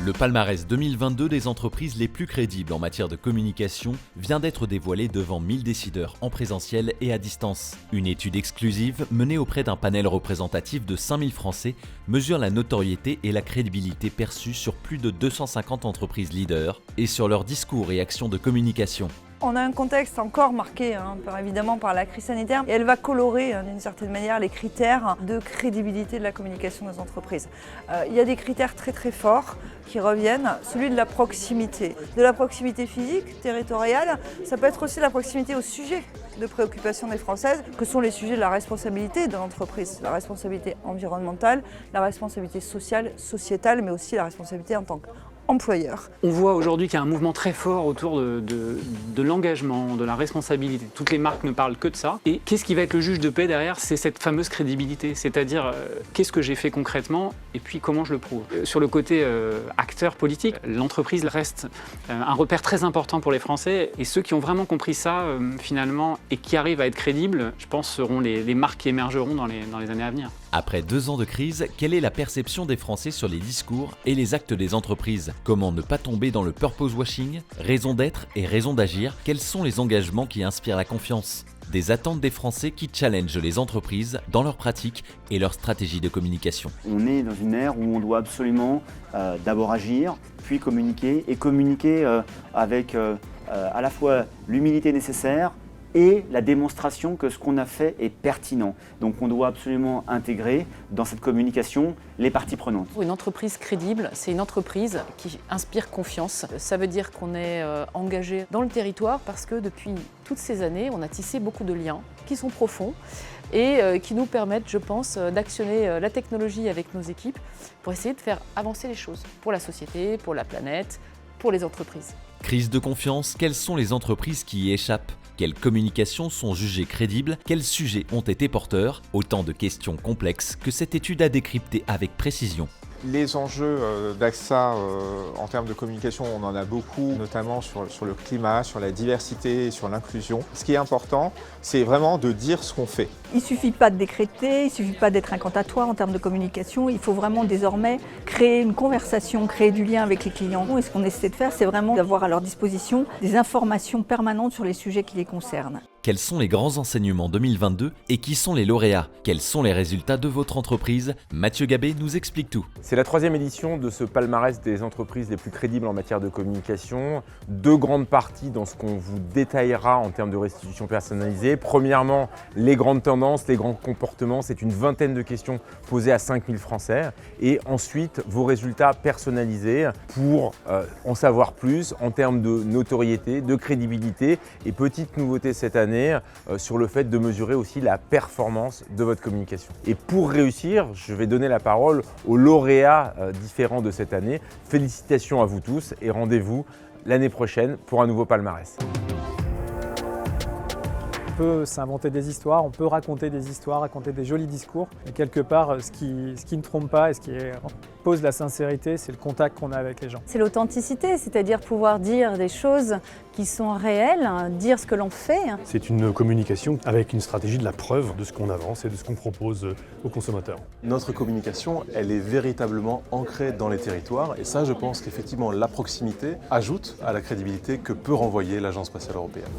Le palmarès 2022 des entreprises les plus crédibles en matière de communication vient d'être dévoilé devant 1000 décideurs en présentiel et à distance. Une étude exclusive menée auprès d'un panel représentatif de 5000 Français mesure la notoriété et la crédibilité perçues sur plus de 250 entreprises leaders et sur leurs discours et actions de communication. On a un contexte encore marqué évidemment par la crise sanitaire et elle va colorer d'une certaine manière les critères de crédibilité de la communication des entreprises. Il y a des critères très forts qui reviennent, celui de la proximité physique, territoriale, ça peut être aussi la proximité au sujet de préoccupation des Françaises, que sont les sujets de la responsabilité de l'entreprise, la responsabilité environnementale, la responsabilité sociale, sociétale, mais aussi la responsabilité en tant qu'employeur. On voit aujourd'hui qu'il y a un mouvement très fort autour de l'engagement, de la responsabilité. Toutes les marques ne parlent que de ça. Et qu'est-ce qui va être le juge de paix derrière? C'est cette fameuse crédibilité, c'est-à-dire qu'est-ce que j'ai fait concrètement et puis comment je le prouve. Sur le côté acteur politique, l'entreprise reste un repère très important pour les Français et ceux qui ont vraiment compris ça finalement et qui arrivent à être crédibles, je pense, seront les marques qui émergeront dans les années à venir. Après 2 ans de crise, quelle est la perception des Français sur les discours et les actes des entreprises? Comment ne pas tomber dans le purpose washing? Raison d'être et raison d'agir, quels sont les engagements qui inspirent la confiance? Des attentes des Français qui challengent les entreprises dans leurs pratiques et leurs stratégies de communication. On est dans une ère où on doit absolument d'abord agir, puis communiquer, et communiquer avec à la fois l'humilité nécessaire et la démonstration que ce qu'on a fait est pertinent. Donc on doit absolument intégrer dans cette communication les parties prenantes. Une entreprise crédible, c'est une entreprise qui inspire confiance. Ça veut dire qu'on est engagé dans le territoire parce que depuis toutes ces années, on a tissé beaucoup de liens qui sont profonds et qui nous permettent, je pense, d'actionner la technologie avec nos équipes pour essayer de faire avancer les choses pour la société, pour la planète, pour les entreprises. Crise de confiance, quelles sont les entreprises qui y échappent? Quelles communications sont jugées crédibles? Quels sujets ont été porteurs? Autant de questions complexes que cette étude a décryptées avec précision. Les enjeux d'AXA en termes de communication, on en a beaucoup, notamment sur le climat, sur la diversité, sur l'inclusion. Ce qui est important, c'est vraiment de dire ce qu'on fait. Il ne suffit pas de décréter, il ne suffit pas d'être incantatoire en termes de communication. Il faut vraiment désormais créer une conversation, créer du lien avec les clients. Et ce qu'on essaie de faire, c'est vraiment d'avoir à leur disposition des informations permanentes sur les sujets qui les concernent. Quels sont les grands enseignements 2022 et qui sont les lauréats? Quels sont les résultats de votre entreprise? Mathieu Gabé nous explique tout. C'est la 3e édition de ce palmarès des entreprises les plus crédibles en matière de communication. 2 grandes parties dans ce qu'on vous détaillera en termes de restitution personnalisée. Premièrement, les grandes tendances, les grands comportements. C'est une vingtaine de questions posées à 5000 Français. Et ensuite, vos résultats personnalisés pour en savoir plus en termes de notoriété, de crédibilité. Et petite nouveauté cette année, sur le fait de mesurer aussi la performance de votre communication. Et pour réussir, je vais donner la parole aux lauréats différents de cette année. Félicitations à vous tous et rendez-vous l'année prochaine pour un nouveau palmarès. On peut s'inventer des histoires, on peut raconter des histoires, raconter des jolis discours. Et quelque part, ce qui ne trompe pas et ce qui pose la sincérité, c'est le contact qu'on a avec les gens. C'est l'authenticité, c'est-à-dire pouvoir dire des choses qui sont réelles, dire ce que l'on fait. C'est une communication avec une stratégie de la preuve de ce qu'on avance et de ce qu'on propose aux consommateurs. Notre communication, elle est véritablement ancrée dans les territoires et ça, je pense qu'effectivement, la proximité ajoute à la crédibilité que peut renvoyer l'Agence spatiale européenne.